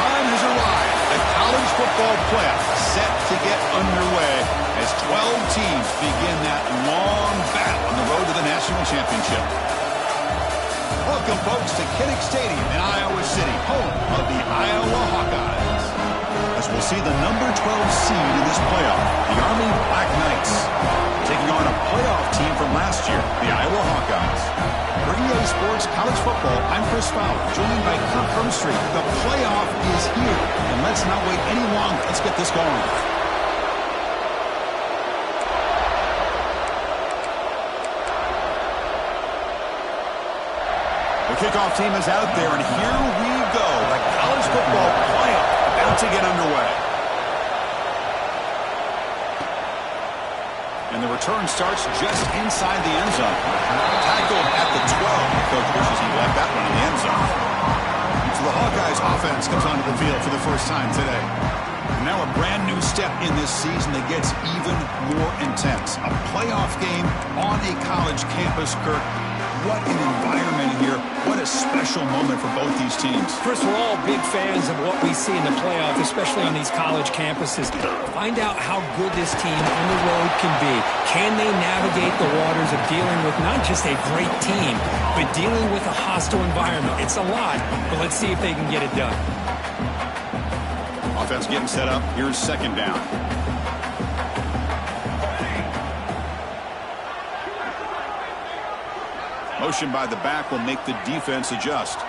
time has arrived. The college football playoff set to get underway as 12 teams begin that long battle on the road to the national championship. Welcome, folks, to Kinnick Stadium in Iowa City, home of the Iowa Hawkeyes. As we'll see the number 12 seed in this playoff, the Army Black Knights, taking on a playoff team from last year, the Iowa Hawkeyes. For EA Sports College Football, I'm Chris Fowler, joined by Kirk Hermstreet. The playoff is here, and let's not wait any longer. Let's get this going. The kickoff team is out there, and here we go. The college football playoff about to get underway. And the return starts just inside the end zone. Tackled at the 12. Coach wishes he left that one in the end zone. So the Hawkeyes offense comes onto the field for the first time today. And now a brand new step in this season that gets even more intense. A playoff game on a college campus, Kirk. What an environment here. What a special moment for both these teams. Chris, we're all big fans of what we see in the playoff, especially on these college campuses. Find out how good this team on the road can be. Can they navigate the waters of dealing with not just a great team, but dealing with a hostile environment? It's a lot, but let's see if they can get it done. Offense getting set up. Here's second down. Motion by the back will make the defense adjust.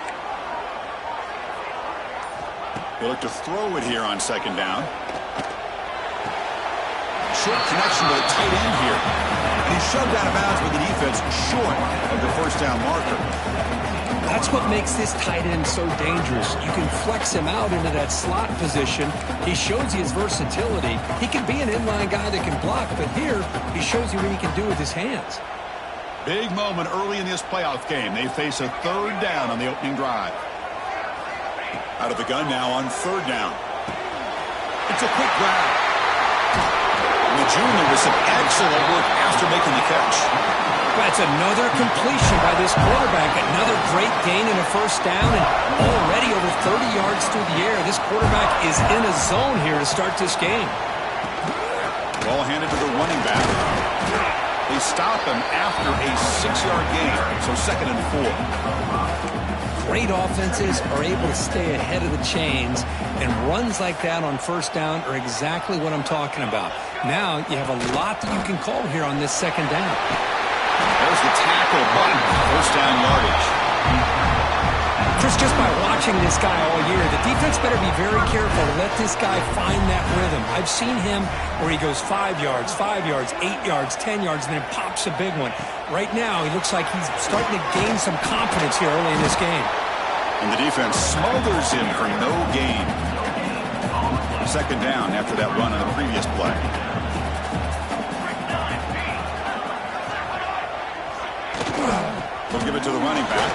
He'll look to throw it here on second down. Short connection to the tight end here. And he's shoved out of bounds with the defense short of the first down marker. That's what makes this tight end so dangerous. You can flex him out into that slot position. He shows you his versatility. He can be an inline guy that can block, but here he shows you what he can do with his hands. Big moment early in this playoff game. They face a third down on the opening drive. Out of the gun now on third down. It's a quick grab. The junior with some excellent work after making the catch. That's another completion by this quarterback. Another great gain in a first down, and already over 30 yards through the air. This quarterback is in a zone here to start this game. Ball handed to the running back. They stop him after a 6-yard gain, so second and 4. Great offenses are able to stay ahead of the chains, and runs like that on first down are exactly what I'm talking about. Now you have a lot that you can call here on this second down. There's the tackle, but first down yardage. Chris, just by watching this guy all year, the defense better be very careful to let this guy find that rhythm. I've seen him where he goes 5 yards, 8 yards, 10 yards, and then pops a big one. Right now, he looks like he's starting to gain some confidence here early in this game. And the defense smothers him for no gain. Second down after that run on the previous play. We'll give it to the running back.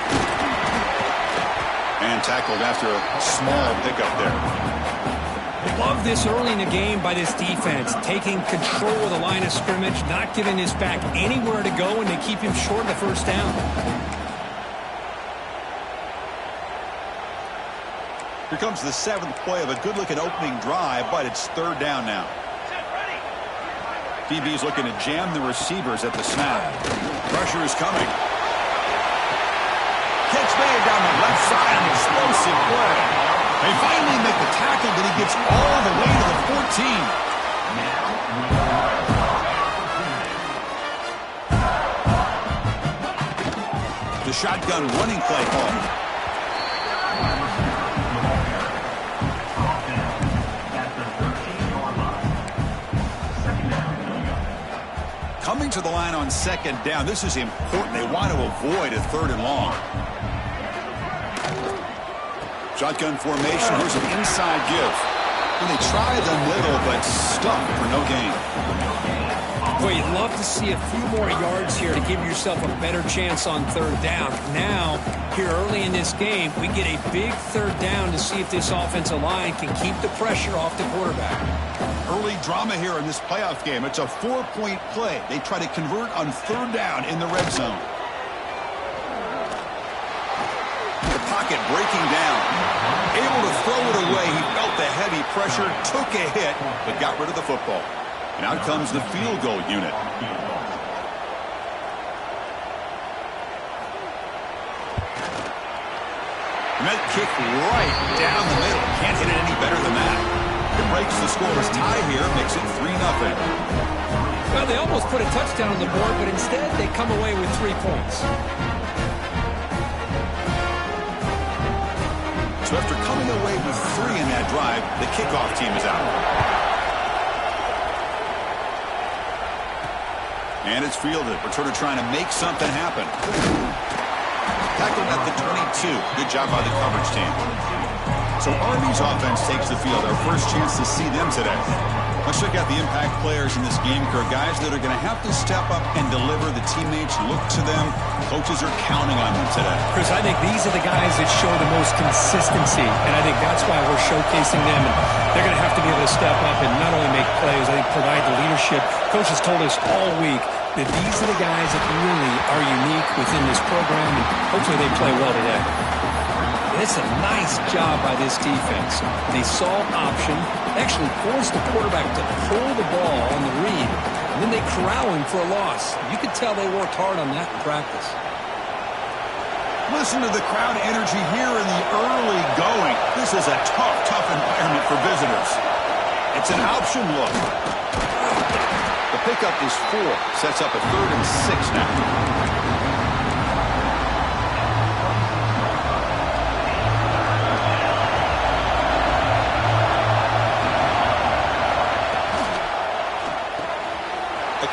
And tackled after a small pickup there. Love this early in the game by this defense. Taking control of the line of scrimmage, not giving his back anywhere to go, and they keep him short of the first down. Here comes the 7th play of a good-looking opening drive, but it's third down now. DB's looking to jam the receivers at the snap. Pressure is coming. Catch made down the left side, an explosive play. They finally make the tackle, but he gets all the way to the 14. The shotgun running play call. Coming to the line on second down. This is important. They want to avoid a third and long. Shotgun formation. Here's an inside give. And they try the middle, but stuck for no gain. Boy, you'd love to see a few more yards here to give yourself a better chance on third down. Now, here early in this game, we get a big third down to see if this offensive line can keep the pressure off the quarterback. Early drama here in this playoff game. It's a 4-point play. They try to convert on third down in the red zone. The pocket breaking down. Able to throw it away pressure, took a hit, but got rid of the football. And out comes the field goal unit. And that kick right down the middle. Can't hit it any better than that. It breaks the scoreless tie here, makes it 3-0. Well, they almost put a touchdown on the board, but instead they come away with 3 points. So after coming away with 3 in that drive, the kickoff team is out. And it's fielded. Returner trying to make something happen. Tackled at the 22. Good job by the coverage team. So Army's offense takes the field. Our first chance to see them today. Let's check out the impact players in this game. There are guys that are going to have to step up and deliver. The teammates look to them. Coaches are counting on them today. Chris, I think these are the guys that show the most consistency, and I think that's why we're showcasing them. And they're going to have to be able to step up and not only make plays, I think provide the leadership. Coach has told us all week that these are the guys that really are unique within this program, and hopefully they play well today. It's a nice job by this defense. They saw option, actually forced the quarterback to pull the ball on the read, and then they corral him for a loss. You could tell they worked hard on that in practice. Listen to the crowd energy here in the early going. This is a tough environment for visitors. It's an option look. The pickup is 4. Sets up a 3rd and 6 now.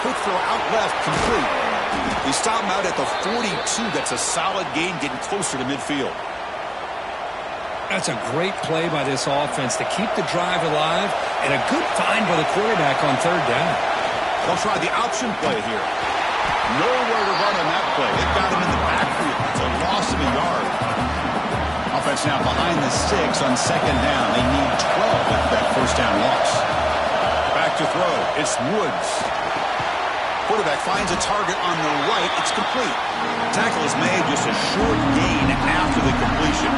Quick throw out left, complete. We stop him out at the 42. That's a solid gain, getting closer to midfield. That's a great play by this offense to keep the drive alive, and a good find by the quarterback on 3rd down. They'll try the option play here. Nowhere to run on that play. It got him in the backfield. It's a loss of a yard. Offense now behind the 6 on 2nd down. They need 12 after that 1st down loss. Back to throw. It's Woods. Quarterback finds a target on the right. It's complete. Tackle is made, just a short gain after the completion.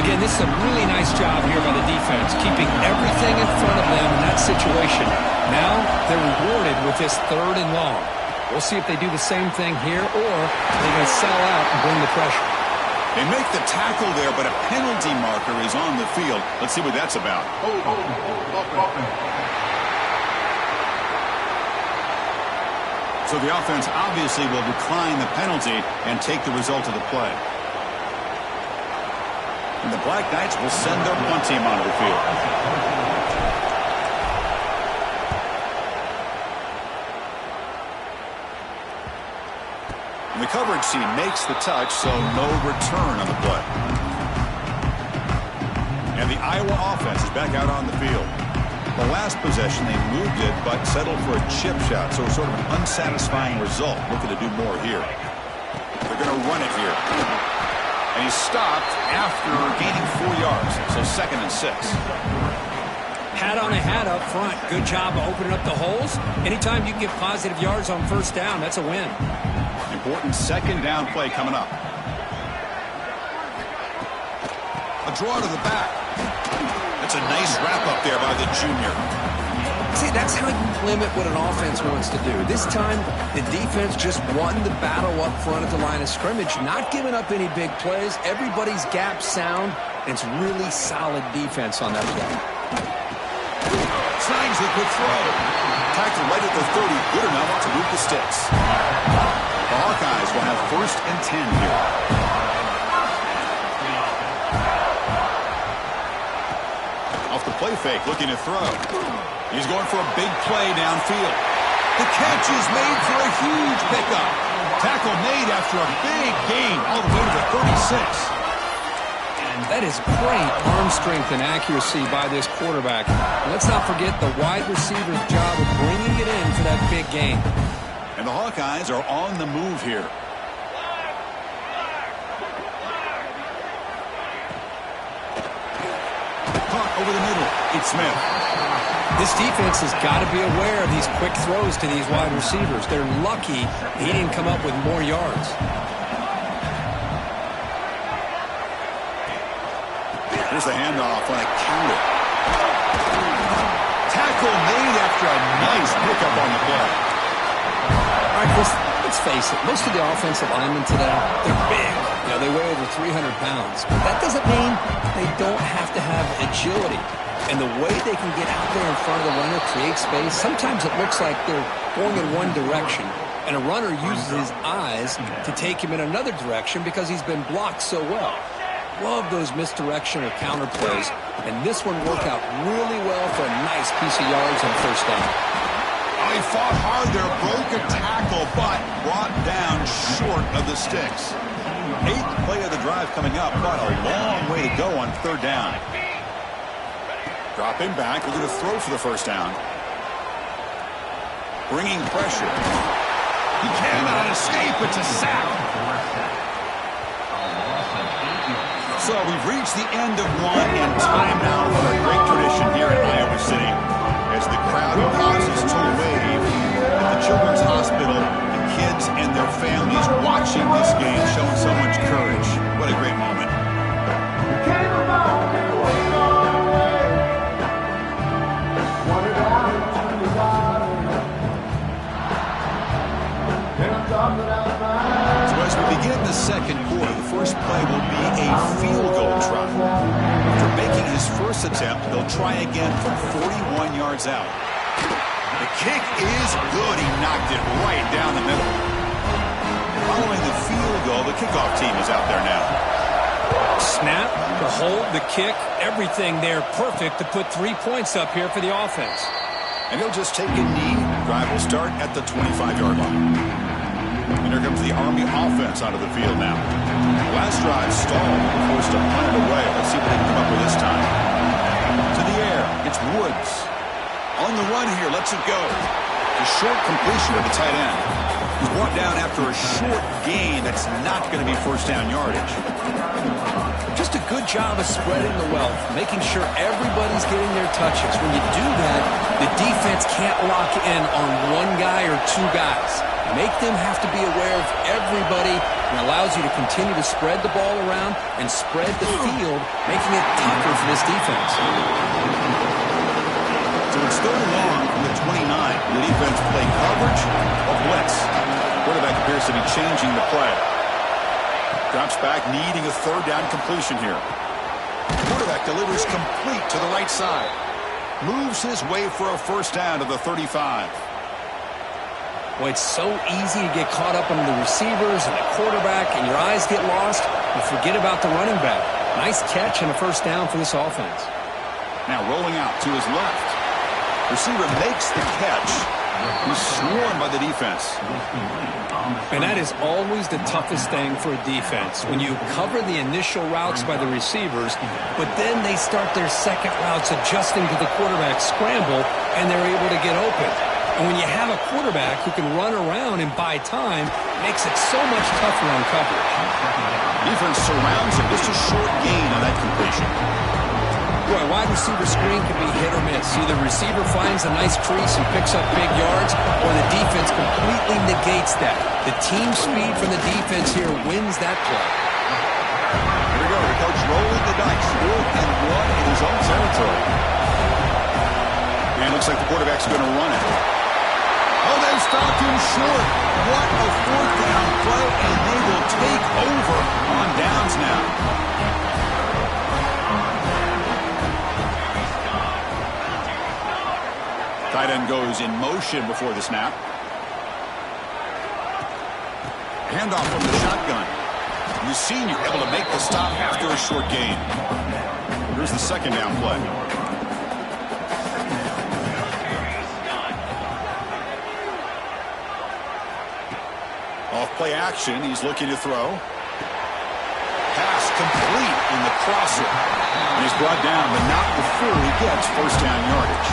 Again, this is a really nice job here by the defense, keeping everything in front of them in that situation. Now they're rewarded with this 3rd and long. We'll see if they do the same thing here, or they're going to sell out and bring the pressure. They make the tackle there, but a penalty marker is on the field. Let's see what that's about. So the offense obviously will decline the penalty and take the result of the play. And the Black Knights will send their punt team onto the field. And the coverage team makes the touch, so no return on the play. And the Iowa offense is back out on the field. The last possession, they moved it, but settled for a chip shot, so sort of an unsatisfying result. Looking to do more here. They're going to run it here. And he's stopped after gaining 4 yards, so 2nd and 6. Hat on a hat up front. Good job of opening up the holes. Anytime you can get positive yards on 1st down, that's a win. Important 2nd down play coming up. A draw to the back. That's a nice wrap-up there by the junior. See, that's how you limit what an offense wants to do. This time, the defense just won the battle up front at the line of scrimmage, not giving up any big plays. Everybody's gap sound, and it's really solid defense on that play. Signs the quick throw. Tackled right at the 30, good enough to move the sticks. The Hawkeyes will have 1st and 10 here. Off the play fake, looking to throw. He's going for a big play downfield. The catch is made for a huge pickup. Tackle made after a big gain all the way to the 36. That is great arm strength and accuracy by this quarterback. And let's not forget the wide receiver's job of bringing it in for that big gain. And the Hawkeyes are on the move here. Caught over the middle. It's Smith. This defense has got to be aware of these quick throws to these wide receivers. They're lucky he didn't come up with more yards. Here's the handoff on a counter. Tackle made after a nice pickup on the play. All right, let's face it. Most of the offensive linemen today, they're big. You know, they weigh over 300 pounds. But that doesn't mean they don't have to have agility. And the way they can get out there in front of the runner, create space, sometimes it looks like they're going in one direction. And a runner uses his eyes to take him in another direction because he's been blocked so well. Love those misdirection or counter plays. And this one worked out really well for a nice piece of yards on first down. Oh, he fought hard there, broke a tackle, but brought down short of the sticks. 8th play of the drive coming up, but a long way to go on third down. Dropping back, looking to throw for the first down. Bringing pressure. He cannot escape. It's a sack. So we've reached the end of one, and time now for a great tradition here in Iowa City. As the crowd pauses to wave at the Children's Hospital, the kids and their families watching this game, showing so much courage. What a great moment. So as we begin the second quarter, the first play will be a field goal try. After making his first attempt, he'll try again from 41 yards out. The kick is good. He knocked it right down the middle. Following the field goal, the kickoff team is out there now. Snap, the hold, the kick, everything there perfect to put 3 points up here for the offense. And he'll just take a knee. Drive will start at the 25-yard line. And here comes the Army offense onto the field now. Last drive stalled, forced to punt it away. Let's see what they can come up with this time. To the air, it's Woods. On the run here, lets it go. The short completion of the tight end. He's brought down after a short gain that's not going to be first down yardage. Just a good job of spreading the wealth, making sure everybody's getting their touches. When you do that, the defense can't lock in on one guy or two guys. Make them have to be aware of everybody, and allows you to continue to spread the ball around and spread the field, making it tougher for this defense. So it's third and long from the 29. The defense play coverage or blitz. Quarterback appears to be changing the play. Drops back, needing a third down completion here. Quarterback delivers complete to the right side. Moves his way for a first down to the 35. Well, it's so easy to get caught up on the receivers and the quarterback, and your eyes get lost. You forget about the running back. Nice catch and a first down for this offense. Now rolling out to his left. Receiver makes the catch. He's swarmed by the defense. And that is always the toughest thing for a defense, when you cover the initial routes by the receivers, but then they start their second routes adjusting to the quarterback scramble, and they're able to get open. And when you have a quarterback who can run around and buy time, it makes it so much tougher on coverage. Defense surrounds him. Just a short gain on that completion. Boy, a wide receiver screen can be hit or miss. Either receiver finds a nice crease and picks up big yards, or the defense completely negates that. The team speed from the defense here wins that play. Here we go. The coach rolling the dice. 4th and 1 in his own territory. And looks like the quarterback's going to run it. Oh, they stopped him short. What a fourth down play, and they will take over on downs now. Tight end goes in motion before the snap. Handoff from the shotgun. The senior able to make the stop after a short gain. Here's the second down play. Off play action, he's looking to throw. Pass complete in the crosser. And he's brought down, but not before he gets first down yardage.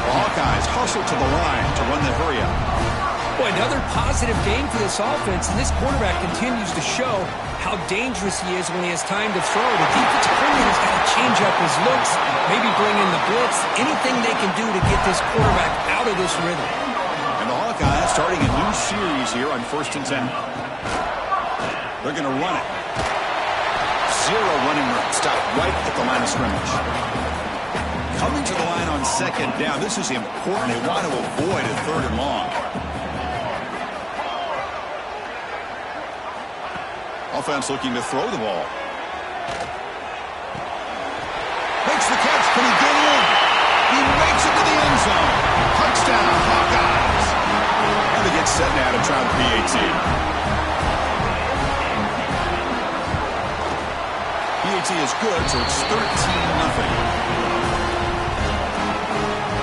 The Hawkeyes hustle to the line to run the hurry up. Boy, another positive game for this offense, and this quarterback continues to show how dangerous he is when he has time to throw. The defensive coordinator's got to change up his looks, maybe bring in the blitz, anything they can do to get this quarterback out of this rhythm. And the Hawkeyes starting a new series here on 1st and 10. They're going to run it. Zero running room. Stop right at the line of scrimmage. Coming to the line on second down. This is important. They want to avoid a third and long. Offense looking to throw the ball. Makes the catch. Can he get in? He makes it to the end zone. Touchdown, Hawkeyes. And they get set now to try the PAT. PAT is good, so it's 13-0.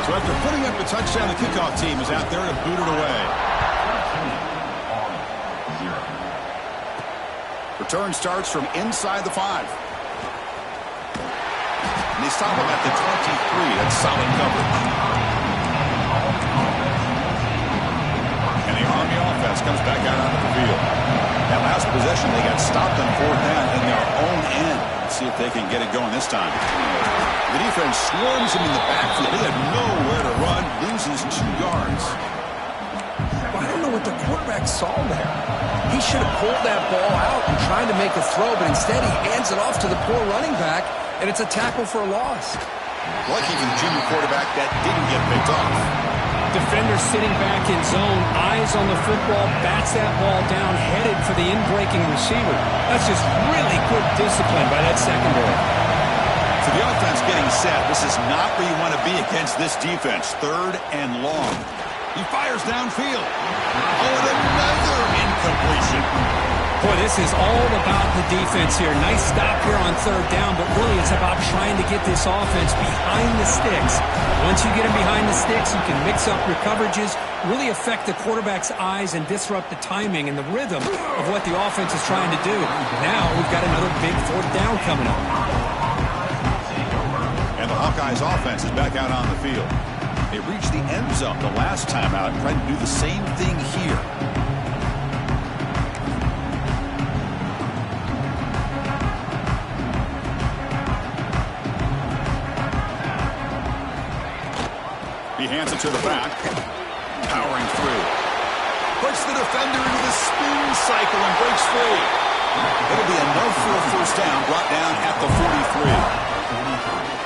So after putting up a touchdown, the kickoff team is out there to boot it away. Return starts from inside the 5. And they stop him at the 23. That's solid coverage. And the Army offense comes back out onto the field. That last possession, they got stopped on fourth down in their own end. Let's see if they can get it going this time. The defense swarms him in the backfield. He had nowhere to run, loses 2 yards. Well, I don't know what the quarterback saw there. He should have pulled that ball out and tried to make a throw, but instead he hands it off to the poor running back, and it's a tackle for a loss. Lucky for the junior quarterback that didn't get picked off. Defender sitting back in zone, eyes on the football, bats that ball down, headed for the in-breaking receiver. That's just really good discipline by that secondary. For the offense getting set, this is not where you want to be against this defense. 3rd and long. He fires downfield. Oh, and another incompletion. Boy, this is all about the defense here. Nice stop here on 3rd down, but really it's about trying to get this offense behind the sticks. Once you get them behind the sticks, you can mix up your coverages, really affect the quarterback's eyes and disrupt the timing and the rhythm of what the offense is trying to do. Now we've got another big 4th down coming up. And the Hawkeyes offense is back out on the field. They reached the end zone the last time out, trying to do the same thing here. He hands it to the back. Powering through. Puts the defender into the spin cycle and breaks free. It'll be enough for a 1st down, brought down at the 43.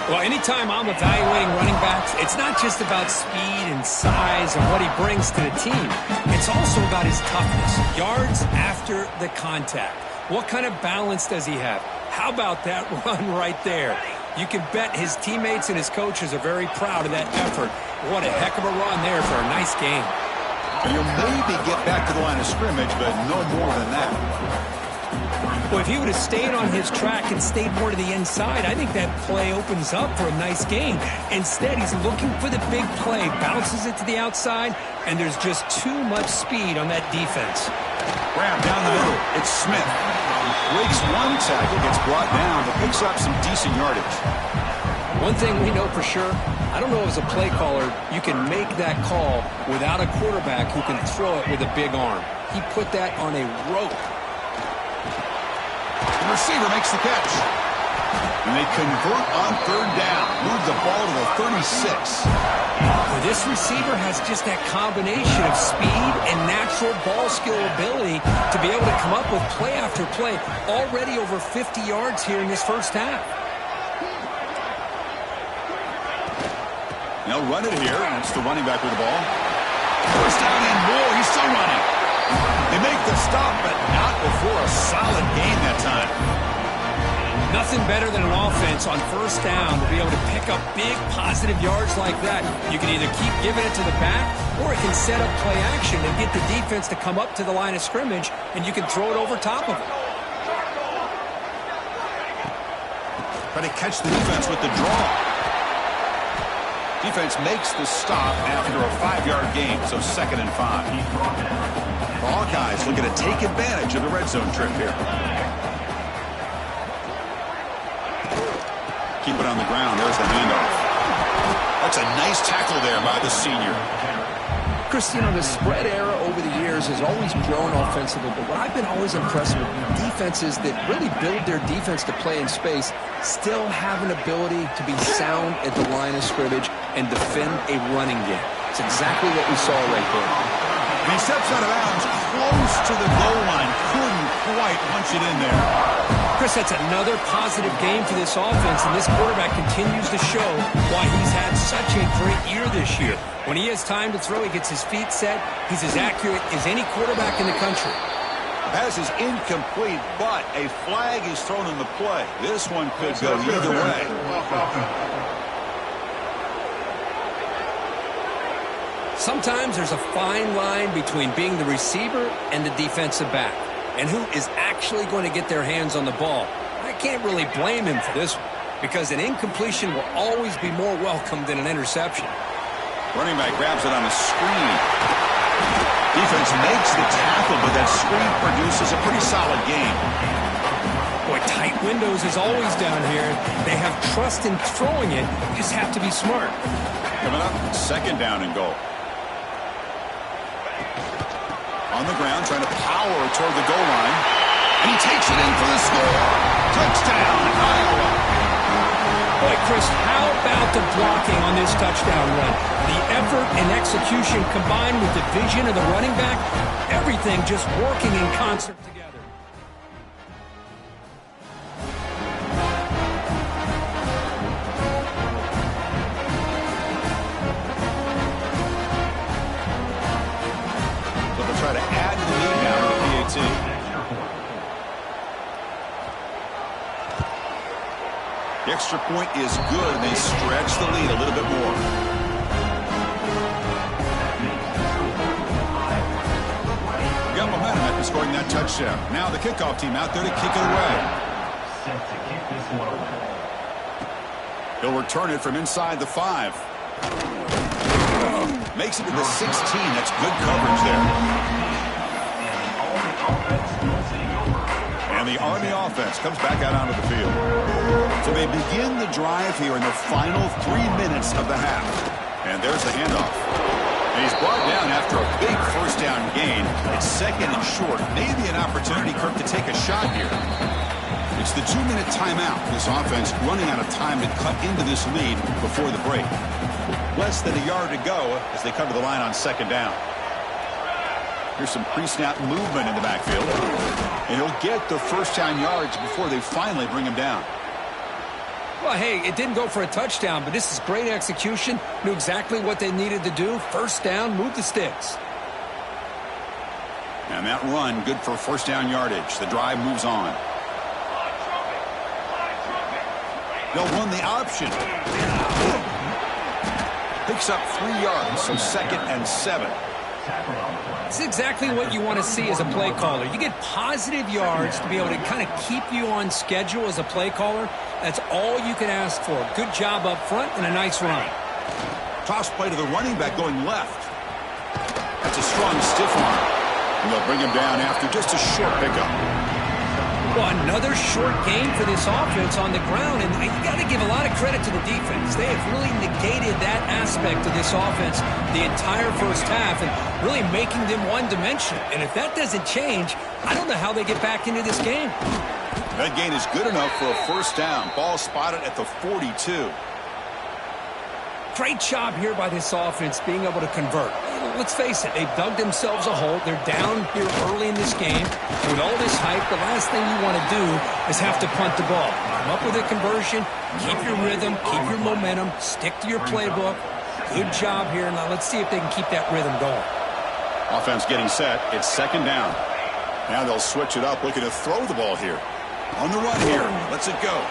Well, anytime I'm evaluating running backs, it's not just about speed and size and what he brings to the team. It's also about his toughness. Yards after the contact. What kind of balance does he have? How about that run right there? You can bet his teammates and his coaches are very proud of that effort. What a heck of a run there for a nice game. You'll maybe get back to the line of scrimmage, but no more than that. Well, if he would have stayed on his track and stayed more to the inside, I think that play opens up for a nice game. Instead, he's looking for the big play, bounces it to the outside, and there's just too much speed on that defense. Grab down the middle. It's Smith. Breaks one tackle, gets brought down, but picks up some decent yardage. One thing we know for sure, I don't know as a play caller, you can make that call without a quarterback who can throw it with a big arm. He put that on a rope. The receiver makes the catch. And they convert on 3rd down. Move the ball to the 36. Well, this receiver has just that combination of speed and natural ball skill ability to be able to come up with play after play. Already over 50 yards here in this 1st half. They'll run it here. That's the running back with the ball. 1st down and more. He's still running. They make the stop, but not before a solid gain that time. Nothing better than an offense on 1st down to be able to pick up big positive yards like that. You can either keep giving it to the back, or it can set up play action and get the defense to come up to the line of scrimmage, and you can throw it over top of it. Try to catch the defense with the draw. Defense makes the stop after a 5-yard gain, so 2nd and 5. The Hawkeyes looking to take advantage of the red zone trip here. Keep it on the ground. There's the handoff. That's a nice tackle there by the senior. Chris, you know, the spread era over the years has always grown offensively, but what I've been always impressed with defenses that really build their defense to play in space still have an ability to be sound at the line of scrimmage and defend a running game. It's exactly what we saw right there. And he steps out of bounds close to the goal line. Couldn't quite punch it in there. Chris, that's another positive game for this offense, and this quarterback continues to show why he's had such a great year this year. When he has time to throw, he gets his feet set. He's as accurate as any quarterback in the country. Pass is incomplete, but a flag is thrown in the play. This one could go either way. Sometimes there's a fine line between being the receiver and the defensive back, and who is actually going to get their hands on the ball. I can't really blame him for this one, because an incompletion will always be more welcome than an interception. Running back grabs it on a screen. Defense makes the tackle, but that screen produces a pretty solid game. Boy, tight windows is always down here. They have trust in throwing it. You just have to be smart. Coming up, second down and goal. On the ground, trying to power toward the goal line. And he takes it in for the score. Touchdown, Iowa. Boy, Chris, how about the blocking on this touchdown run? The effort and execution combined with the vision of the running back, everything just working in concert together. So they'll try to add to the lead now to the PAT. The extra point is good, and they stretch the lead a little bit more. Got momentum after scoring that touchdown. Now the kickoff team out there to kick it away. He'll return it from inside the 5. Makes it to the 16. That's good coverage there. And the Army offense comes back out onto the field. So they begin the drive here in the final 3 minutes of the half. And there's the handoff. And he's brought down after a big first down gain. It's second and short. Maybe an opportunity, Kirk, to take a shot here. It's the 2-minute timeout. This offense running out of time to cut into this lead before the break. Less than a yard to go as they come to the line on second down. Here's some pre-snap movement in the backfield. And he'll get the first down yards before they finally bring him down. Well, hey, it didn't go for a touchdown, but this is great execution. Knew exactly what they needed to do. First down, move the sticks. And that run, good for first down yardage. The drive moves on. They'll run the option. Picks up 3 yards, so second and 7. It's exactly what you want to see as a play caller. You get positive yards to be able to kind of keep you on schedule as a play caller. That's all you can ask for. Good job up front and a nice run. Toss play to the running back going left. That's a strong stiff arm. And they'll bring him down after just a short pickup. Well, another short game for this offense on the ground, and you got to give a lot of credit to the defense. They have really negated that aspect of this offense the entire first half and really making them one-dimensional. And if that doesn't change, I don't know how they get back into this game. That gain is good enough for a first down. Ball spotted at the 42. Great job here by this offense being able to convert. Let's face it, they've dug themselves a hole. They're down here early in this game. With all this hype, the last thing you want to do is have to punt the ball. Come up with a conversion, keep your rhythm, keep your momentum, stick to your playbook. Good job here. Now let's see if they can keep that rhythm going. Offense getting set. It's second down. Now they'll switch it up, looking to throw the ball here. On the run here. Let's it go.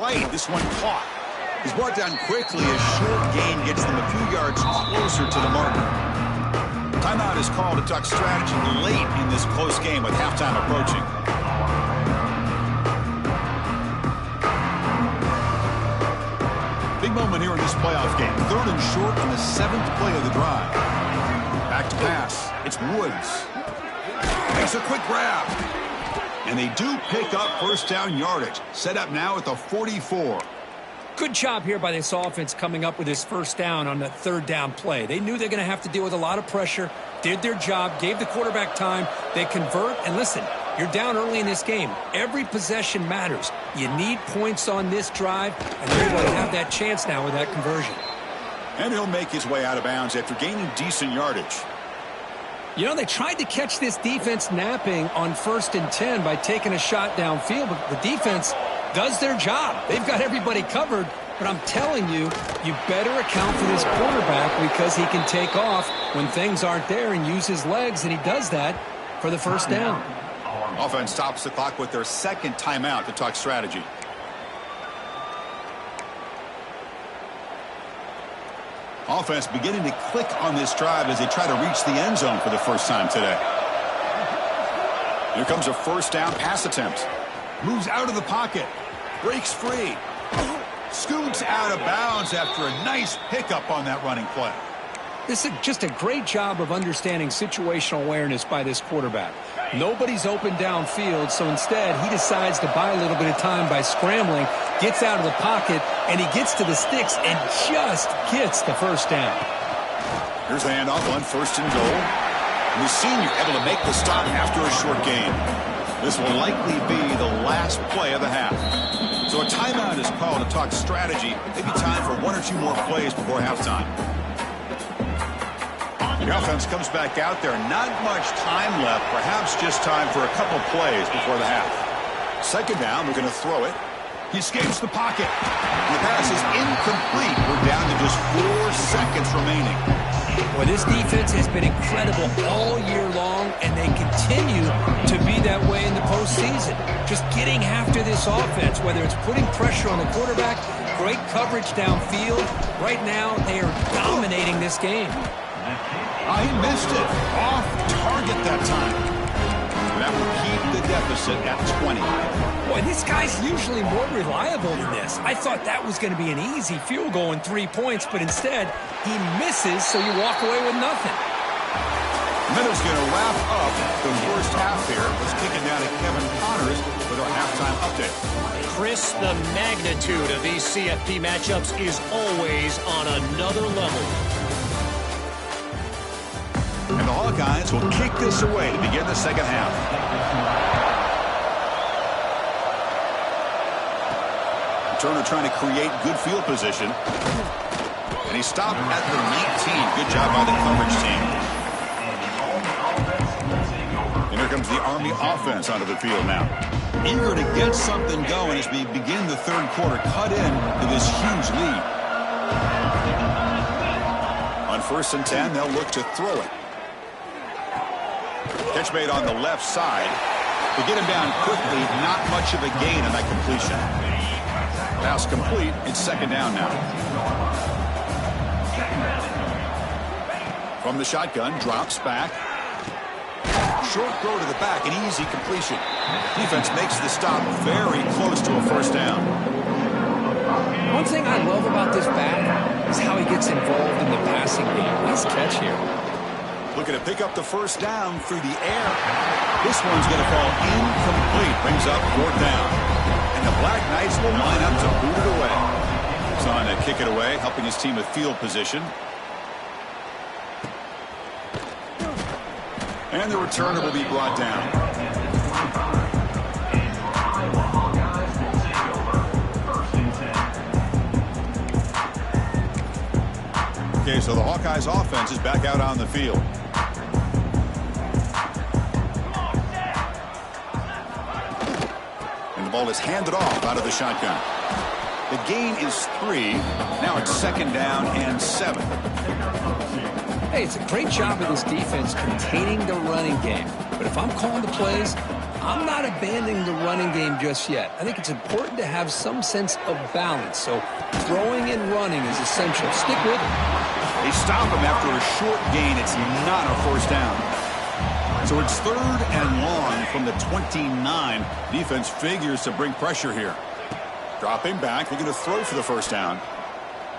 right. This one caught. He's brought down quickly. A short gain gets them a few yards closer to the mark. Timeout is called to talk strategy late in this close game with halftime approaching. Big moment here in this playoff game. 3rd and short on the 7th play of the drive. Back to pass. It's Woods. Makes a quick grab. And they do pick up first down yardage. Set up now at the 44. Good job here by this offense coming up with this first down on the 3rd down play. They knew they're going to have to deal with a lot of pressure, did their job, gave the quarterback time. They convert, and listen, you're down early in this game. Every possession matters. You need points on this drive, and they're going to have that chance now with that conversion. And he'll make his way out of bounds after gaining decent yardage. You know, they tried to catch this defense napping on 1st and 10 by taking a shot downfield, but the defense does their job. They've got everybody covered, but I'm telling you, you better account for this quarterback because he can take off when things aren't there and use his legs, and he does that for the first down. Offense stops the clock with their 2nd timeout to talk strategy. Offense beginning to click on this drive as they try to reach the end zone for the first time today. Here comes a first down pass attempt. Moves out of the pocket. Breaks free. Scoots out of bounds after a nice pickup on that running play. This is just a great job of understanding situational awareness by this quarterback. Nobody's open downfield, so instead he decides to buy a little bit of time by scrambling, gets out of the pocket, and he gets to the sticks and just gets the first down. Here's the handoff on 1st and goal. And the senior able to make the stop after a short gain. This will likely be the last play of the half. So a timeout is called to talk strategy. Maybe time for 1 or 2 more plays before halftime. The offense comes back out there. Not much time left. Perhaps just time for a couple plays before the half. 2nd down. They're going to throw it. He escapes the pocket. The pass is incomplete. We're down to just 4 seconds remaining. Well, this defense has been incredible all year long, and they continue to be that way in the postseason. Just getting after this offense, whether it's putting pressure on the quarterback, great coverage downfield. Right now, they are dominating this game. He missed it. Off target that time. That will keep the deficit at 20. Boy, this guy's usually more reliable than this. I thought that was going to be an easy field goal and 3 points, but instead, he misses, so you walk away with nothing. Meadows going to wrap up the first half here. Let's kick it down to Kevin Connors with our halftime update. Chris, the magnitude of these CFP matchups is always on another level. And the Hawkeyes will kick this away to begin the second half. Turner trying to create good field position. And he stopped at the 19. Good job by the coverage team. And here comes the Army offense onto the field now. Eager to get something going as we begin the 3rd quarter. Cut in to this huge lead. On 1st and 10, they'll look to throw it. Catch made on the left side. To get him down quickly, not much of a gain on that completion. Pass complete. It's 2nd down now. From the shotgun, drops back. Short throw to the back, an easy completion. Defense makes the stop very close to a first down. One thing I love about this back is how he gets involved in the passing game. Nice catch here. Looking to pick up the first down through the air. This one's going to fall incomplete. Brings up 4th down. And the Black Knights will line up to boot it away. He's on to kick it away, helping his team with field position. And the returner will be brought down. Okay, so the Hawkeyes offense is back out on the field. And the ball is handed off out of the shotgun. The gain is 3. Now it's 2nd down and 7. Hey, it's a great job of this defense containing the running game. But if I'm calling the plays, I'm not abandoning the running game just yet. I think it's important to have some sense of balance. So throwing and running is essential. Stick with it. They stop him after a short gain. It's not a first down. So it's 3rd and long from the 29. Defense figures to bring pressure here. Dropping back, looking to throw for the first down.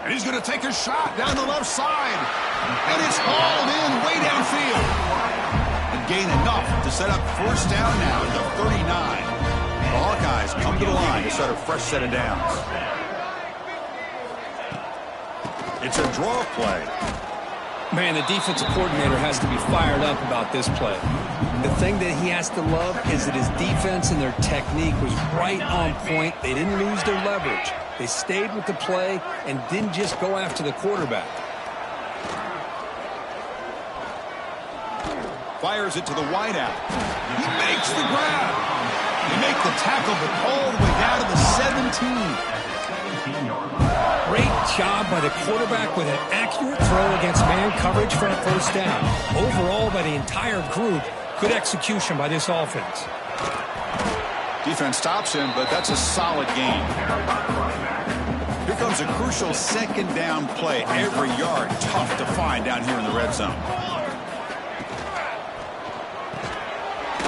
And he's going to take a shot down the left side. And it's hauled in way downfield. And gain enough to set up first down now at the 39. The Hawkeyes come to the line to start a fresh set of downs. It's a draw play. Man, the defensive coordinator has to be fired up about this play. The thing that he has to love is that his defense and their technique was right on point. They didn't lose their leverage. They stayed with the play and didn't just go after the quarterback. Fires it to the wideout. He makes the grab. They make the tackle, but all the way down to the 17. Great job by the quarterback with an accurate throw against man coverage for a first down. Overall, by the entire group, good execution by this offense. Defense stops him, but that's a solid gain. Here comes a crucial second down play. Every yard tough to find down here in the red zone.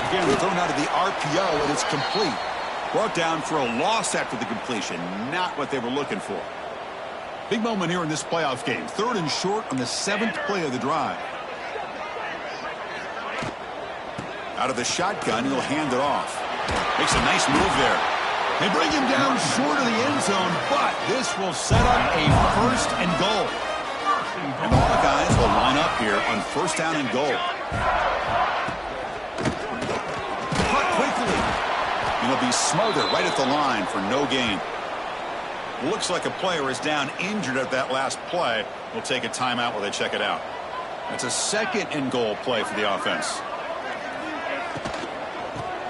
Again, they're thrown out of the RPO, and it's complete. Brought down for a loss after the completion. Not what they were looking for. Big moment here in this playoff game. 3rd and short on the 7th play of the drive. Out of the shotgun, he'll hand it off. Makes a nice move there. They bring him down short of the end zone, but this will set up a 1st and goal. And the Hawkeyes will line up here on 1st down and goal. Cut quickly. And he'll be smothered right at the line for no gain. Looks like a player is down injured at that last play. We'll take a timeout while they check it out. That's a 2nd and goal play for the offense.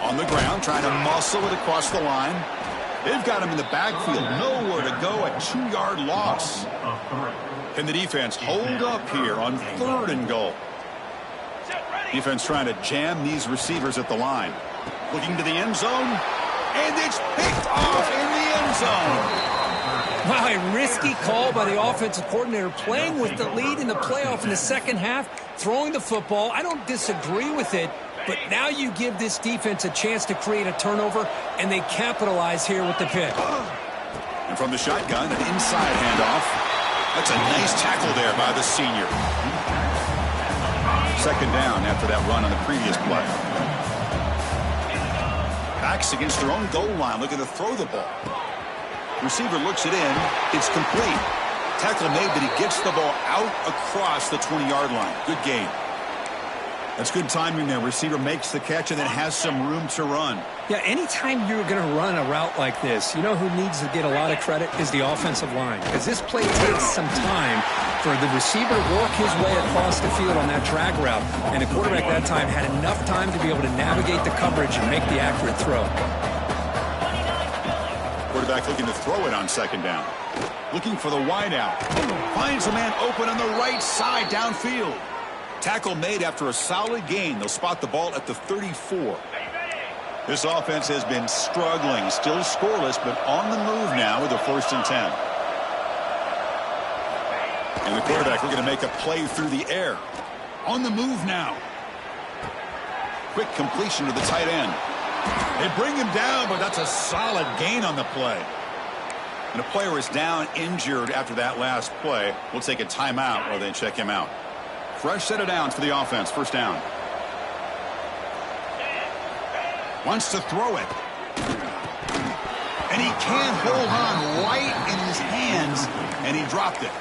On the ground, trying to muscle it across the line. They've got him in the backfield. Nowhere to go, a 2-yard loss. Can the defense hold up here on 3rd and goal? Defense trying to jam these receivers at the line. Looking to the end zone. And it's picked off in the end zone. Wow, a risky call by the offensive coordinator, playing with the lead in the playoff in the second half, throwing the football. I don't disagree with it, but now you give this defense a chance to create a turnover, and they capitalize here with the pick. And from the shotgun, an inside handoff. That's a nice tackle there by the senior. 2nd down after that run on the previous play. Backs against their own goal line, looking to throw the ball. Receiver looks it in. It's complete. Tackle made, but he gets the ball out across the 20-yard line. Good gain. That's good timing there. Receiver makes the catch and then has some room to run. Yeah, anytime you're going to run a route like this, you know who needs to get a lot of credit is the offensive line. Because this play takes some time for the receiver to work his way across the field on that drag route. And the quarterback that time had enough time to be able to navigate the coverage and make the accurate throw. Quarterback looking to throw it on 2nd down. Looking for the wideout. Finds a man open on the right side downfield. Tackle made after a solid gain. They'll spot the ball at the 34. This offense has been struggling. Still scoreless, but on the move now with a 1st and 10. And the quarterback looking to make a play through the air. On the move now. Quick completion to the tight end. They bring him down, but that's a solid gain on the play. And a player is down injured after that last play. We'll take a timeout while they check him out. Fresh set of downs for the offense. 1st down. Wants to throw it. And he can't hold on right in his hands, and he dropped it.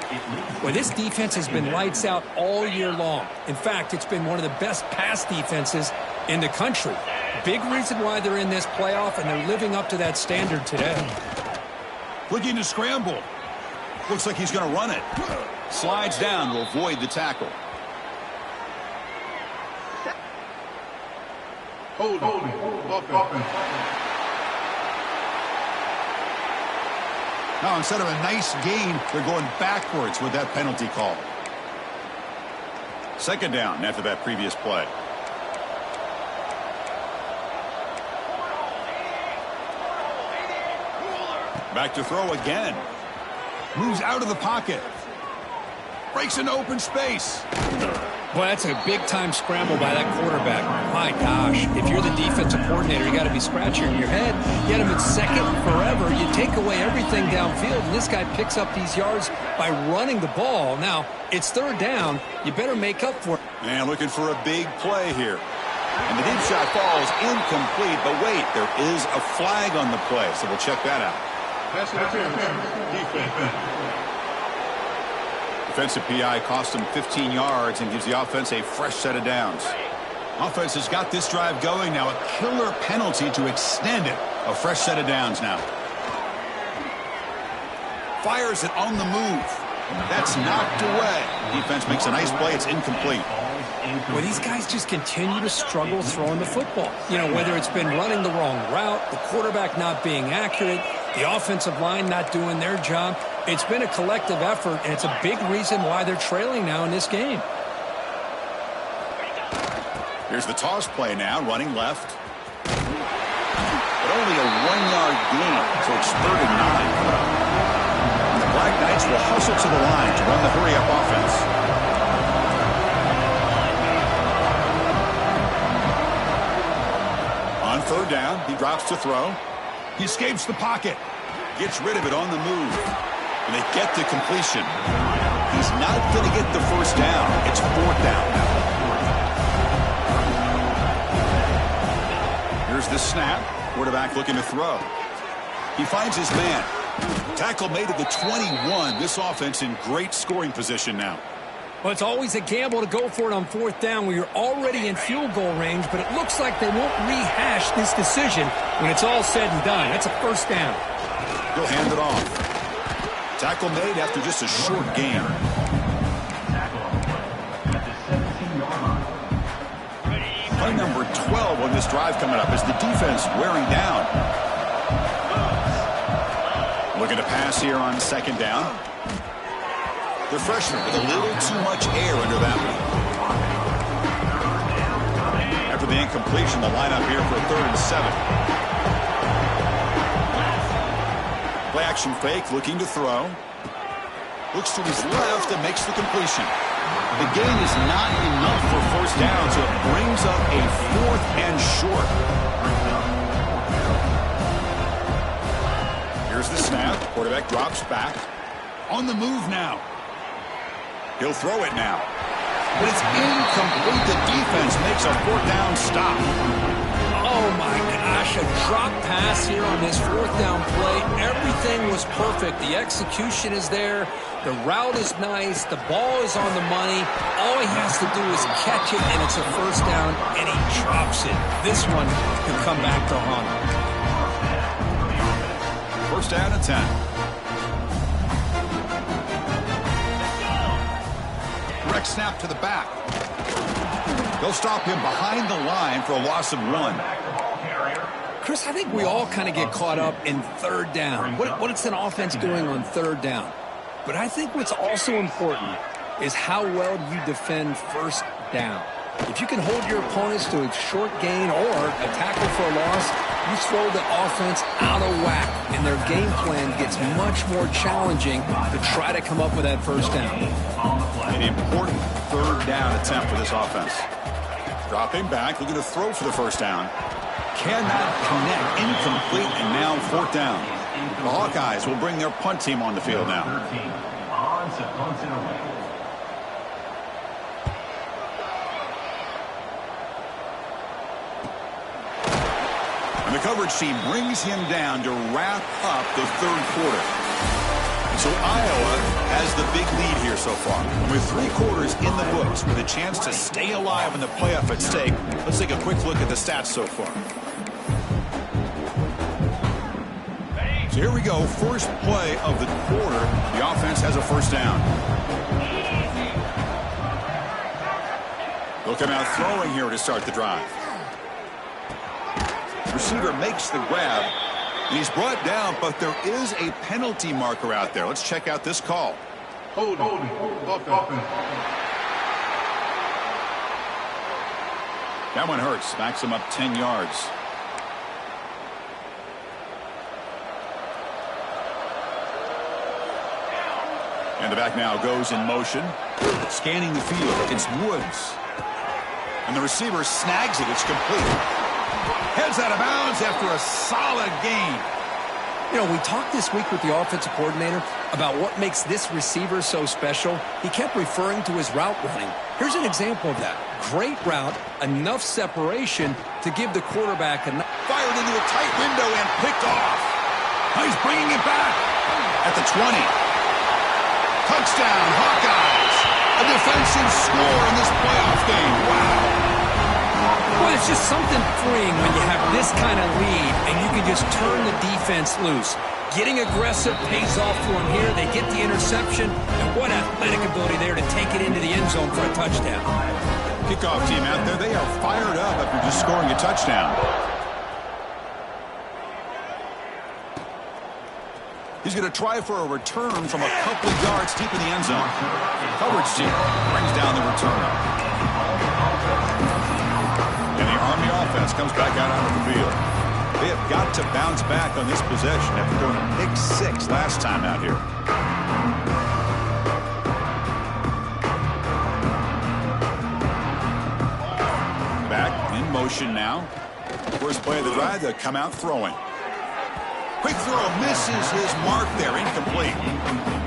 Well, this defense has been lights out all year long. In fact, it's been one of the best pass defenses in the country. Big reason why they're in this playoff, and they're living up to that standard today. Looking to scramble. Looks like he's going to run it. Slides down to avoid the tackle. Now, instead of a nice gain, they're going backwards with that penalty call. 2nd down after that previous play. Back to throw again. Moves out of the pocket. Breaks into open space. Well, that's a big-time scramble by that quarterback. My gosh, if you're the defensive coordinator, you got to be scratching your head. You had him at second forever. You take away everything downfield, and this guy picks up these yards by running the ball. Now, it's third down. You better make up for it. And looking for a big play here. And the deep shot falls incomplete, but wait, there is a flag on the play, so we'll check that out. Defensive PI cost him 15 yards and gives the offense a fresh set of downs. Offense has got this drive going now. A killer penalty to extend it. A fresh set of downs now. Fires it on the move. That's knocked away. Defense makes a nice play. It's incomplete. Well, these guys just continue to struggle throwing the football. You know, whether it's been running the wrong route, the quarterback not being accurate, the offensive line not doing their job. It's been a collective effort, and it's a big reason why they're trailing now in this game. Here's the toss play now, running left. But only a 1-yard gain, so it's 3rd and 9. The Black Knights will hustle to the line to run the hurry-up offense. On 3rd down, he drops to throw. He escapes the pocket. Gets rid of it on the move. And they get the completion. He's not going to get the first down. It's 4th down now. Here's the snap. Quarterback looking to throw. He finds his man. Tackle made at the 21. This offense in great scoring position now. Well, it's always a gamble to go for it on 4th down where you're already in field goal range, but it looks like they won't rehash this decision when it's all said and done. That's a 1st down. He'll hand it off. Tackle made after just a short gain. Play number 12 on this drive coming up as the defense wearing down. Looking to pass here on 2nd down. The freshman with a little too much air under that one. After the incompletion, the lineup here for 3rd and 7. Play action fake, looking to throw. Looks to his left and makes the completion. The gain is not enough for 1st down, so it brings up a 4th and short. Here's the snap. Quarterback drops back. On the move now. He'll throw it now. But it's incomplete. The defense makes a 4th down stop. Oh, my gosh, a drop pass here on this 4th down play. Everything was perfect. The execution is there. The route is nice. The ball is on the money. All he has to do is catch it, and it's a 1st down, and he drops it. This one can come back to haunt him. 1st down and 10. Direct snap to the back. They'll stop him behind the line for a loss of 1. Chris, I think we all kind of get caught up in 3rd down. What is an offense doing on 3rd down? But I think what's also important is how well you defend 1st down. If you can hold your opponents to a short gain or a tackle for a loss, you throw the offense out of whack, and their game plan gets much more challenging to try to come up with that 1st down. An important 3rd down attempt for this offense. Dropping back, looking to throw for the 1st down. Cannot connect, incomplete, and now 4th down. The Hawkeyes will bring their punt team on the field now. And the coverage team brings him down to wrap up the 3rd quarter. So Iowa has the big lead here so far. And with 3 quarters in the books with a chance to stay alive in the playoff at stake, let's take a quick look at the stats so far. So here we go, first play of the quarter. The offense has a 1st down. Looking out throwing here to start the drive. Receiver makes the grab. And he's brought down, but there is a penalty marker out there. Let's check out this call. Hold on. That one hurts. Backs him up 10 yards. And the back now goes in motion. Scanning the field. It's Woods. And the receiver snags it. It's complete. Heads out of bounds after a solid gain. You know, we talked this week with the offensive coordinator about what makes this receiver so special. He kept referring to his route running. Here's an example of that. Great route, enough separation to give the quarterback enough. Fired into a tight window and picked off. He's bringing it back at the 20. Touchdown, Hawkeyes. A defensive score in this playoff game. Wow. Well, it's just something freeing when you have this kind of lead and you can just turn the defense loose. Getting aggressive pays off for them here. They get the interception, and what athletic ability there to take it into the end zone for a touchdown. Kickoff team out there, they are fired up after just scoring a touchdown. He's going to try for a return from a couple of yards deep in the end zone. Coverage team brings down the return. And the Army offense comes back out onto the field. They have got to bounce back on this possession after going a pick 6 last time out here. Back in motion now. First play of the drive, they'll come out throwing. Quick throw misses his mark there, incomplete.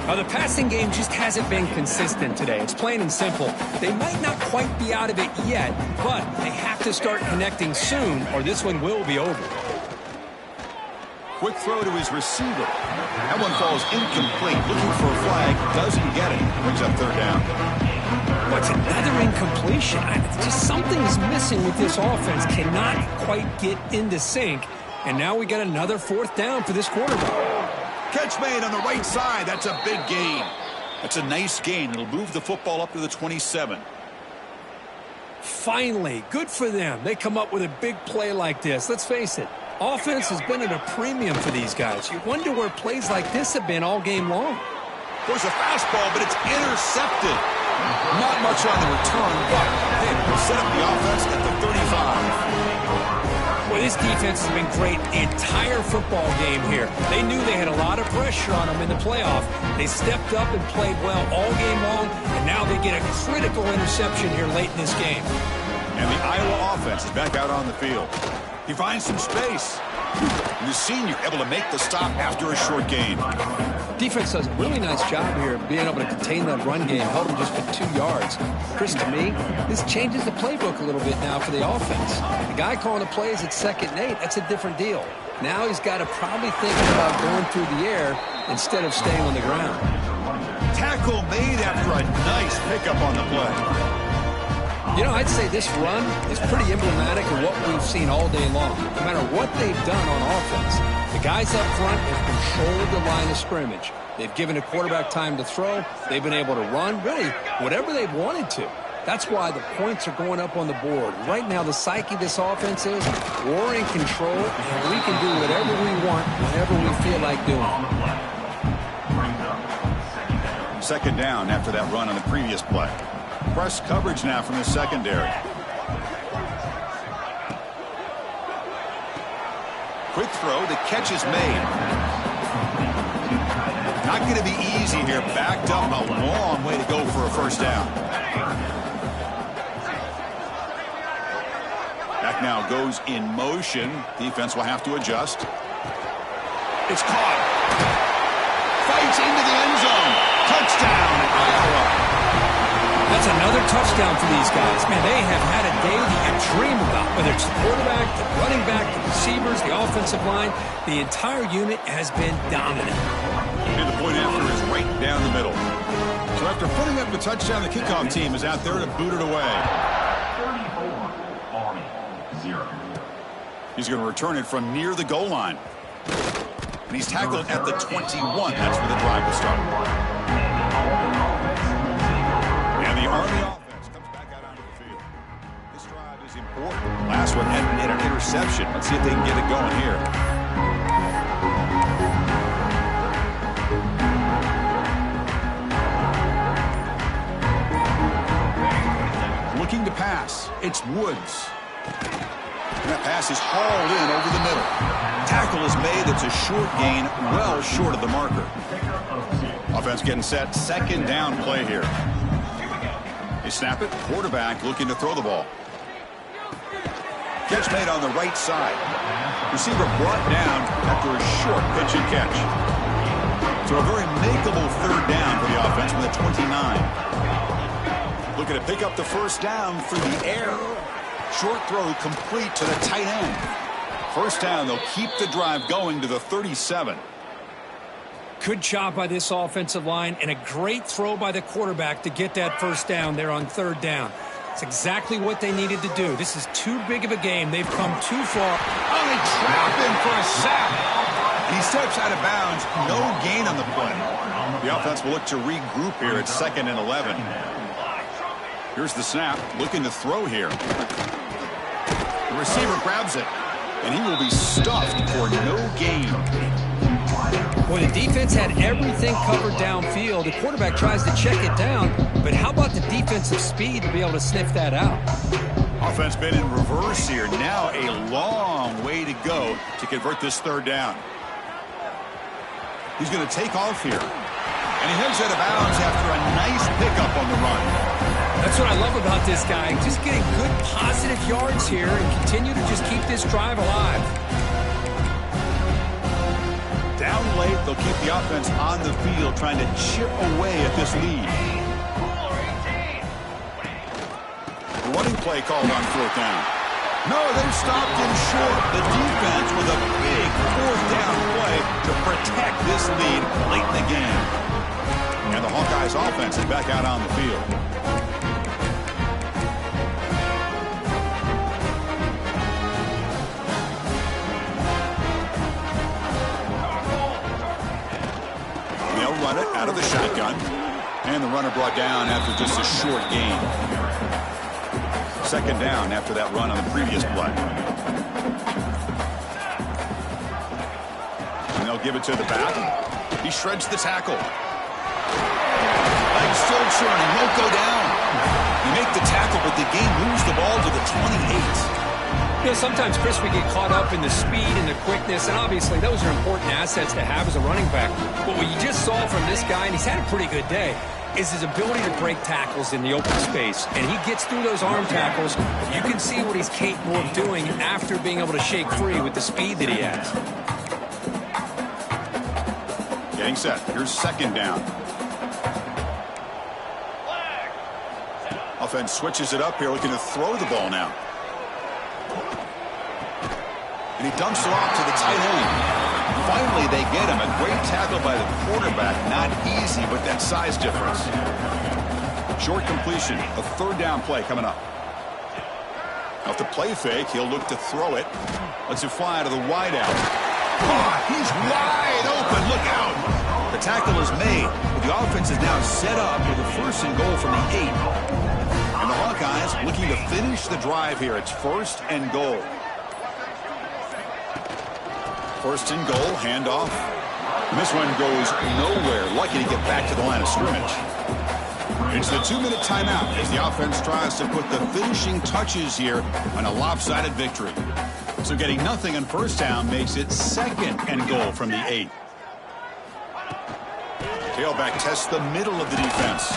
The passing game just hasn't been consistent today. It's plain and simple. They might not quite be out of it yet, but they have to start connecting soon or this one will be over. Quick throw to his receiver. That one falls incomplete. Looking for a flag. Doesn't get it. Brings up third down. What's another incompletion? Just something is missing with this offense. Cannot quite get into sync. And now we got another fourth down for this quarterback. Catch made on the right side. That's a big gain. That's a nice gain. It'll move the football up to the 27. Finally, good for them. They come up with a big play like this. Let's face it, offense has been at a premium for these guys. You wonder where plays like this have been all game long. There's a fastball, but it's intercepted. Not much on the return, but they set up the offense at the 35. Well, this defense has been great the entire football game here. They knew they had a lot of pressure on them in the playoff. They stepped up and played well all game long, and now they get a critical interception here late in this game. And the Iowa offense is back out on the field. He finds some space. And the senior able to make the stop after a short gain. Defense does a really nice job here of being able to contain that run game, held them just for 2 yards. Chris, to me, this changes the playbook a little bit now for the offense. The guy calling the plays at 2nd and 8, that's a different deal. Now he's got to probably think about going through the air instead of staying on the ground. Tackle made after a nice pickup on the play. You know, I'd say this run is pretty emblematic of what we've seen all day long. No matter what they've done on offense, the guys up front have controlled the line of scrimmage. They've given a quarterback time to throw. They've been able to run, really, whatever they've wanted to. That's why the points are going up on the board. Right now, the psyche of this offense is we're in control, and we can do whatever we want whenever we feel like doing it. Second down after that run on the previous play. Press coverage now from the secondary. Quick throw. The catch is made. Not going to be easy here. Backed up a long way to go for a first down. Back now goes in motion. Defense will have to adjust. It's caught. Fights into the end zone. Touchdown, Iowa. That's another touchdown for these guys. Man, they have had a day that you dream about. Whether it's the quarterback, the running back, the receivers, the offensive line, the entire unit has been dominant. And the point after is right down the middle. So after putting up the touchdown, the kickoff team is out there to boot it away. 34, Army, 0. He's going to return it from near the goal line. And he's tackled at the 21. That's where the drive will start. And the Army offense comes back out onto the field. This drive is important. Last one had an interception. Let's see if they can get it going here. Looking to pass. It's Woods. And that pass is hauled in over the middle. Tackle is made. It's a short gain, well short of the marker. Offense getting set. Second down play here. They snap it. Quarterback looking to throw the ball. Catch made on the right side. Receiver brought down after a short pitch and catch. So a very makeable third down for the offense from the 29. Looking to pick up the first down through the air. Short throw complete to the tight end. First down, they'll keep the drive going to the 37. Good job by this offensive line and a great throw by the quarterback to get that first down there on third down. It's exactly what they needed to do. This is too big of a game. They've come too far. Oh, they trap him for a sack. And he steps out of bounds. No gain on the play. The offense will look to regroup here at 2nd and 11. Here's the snap. Looking to throw here. The receiver grabs it. And he will be stuffed for no gain. Boy, the defense had everything covered downfield. The quarterback tries to check it down, but how about the defensive speed to be able to sniff that out? Offense been in reverse here. Now a long way to go to convert this third down. He's going to take off here. And he heads out of bounds after a nice pickup on the run. That's what I love about this guy. Just getting good positive yards here and continue to just keep this drive alive. Down late, they'll keep the offense on the field trying to chip away at this lead. The running play called on fourth down. No, they've stopped him short. The defense with a big fourth down play to protect this lead late in the game. And the Hawkeyes offense is back out on the field. Run it out of the shotgun. And the runner brought down after just a short gain. Second down after that run on the previous play. And they'll give it to the back. He shreds the tackle. Legs still churning, won't go down. You make the tackle, but the game moves the ball to the 28. You know, sometimes, Chris, we get caught up in the speed and the quickness, and obviously those are important assets to have as a running back. But what you just saw from this guy, and he's had a pretty good day, is his ability to break tackles in the open space. And he gets through those arm tackles. You can see what he's capable of doing after being able to shake free with the speed that he has. Getting set. Here's second down. Offense switches it up here, looking to throw the ball now. And he dumps it off to the tight end. Finally, they get him. A great tackle by the quarterback. Not easy, but that size difference. Short completion. A third down play coming up. Off the play fake, he'll look to throw it. Lets it fly to the wide out. Oh, he's wide open. Look out. The tackle is made. But the offense is now set up with a first and goal from the 8. And the Hawkeyes looking to finish the drive here. It's first and goal. First and goal, handoff. And this one goes nowhere. Lucky to get back to the line of scrimmage. It's the 2-minute timeout as the offense tries to put the finishing touches here on a lopsided victory. So getting nothing on first down makes it second and goal from the 8. Tailback tests the middle of the defense.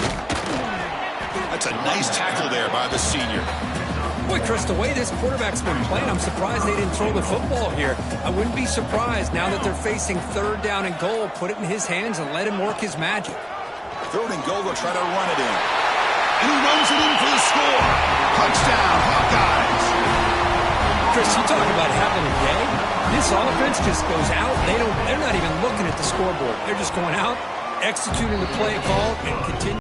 That's a nice tackle there by the senior. Boy, Chris, the way this quarterback's been playing, I'm surprised they didn't throw the football here. I wouldn't be surprised now that they're facing third down and goal. Put it in his hands and let him work his magic. Third and goal, they'll try to run it in. And he runs it in for the score. Touchdown, Hawkeyes. Chris, you talk about having a day. This offense just goes out. They're not even looking at the scoreboard. They're just going out, executing the play call, and continuing.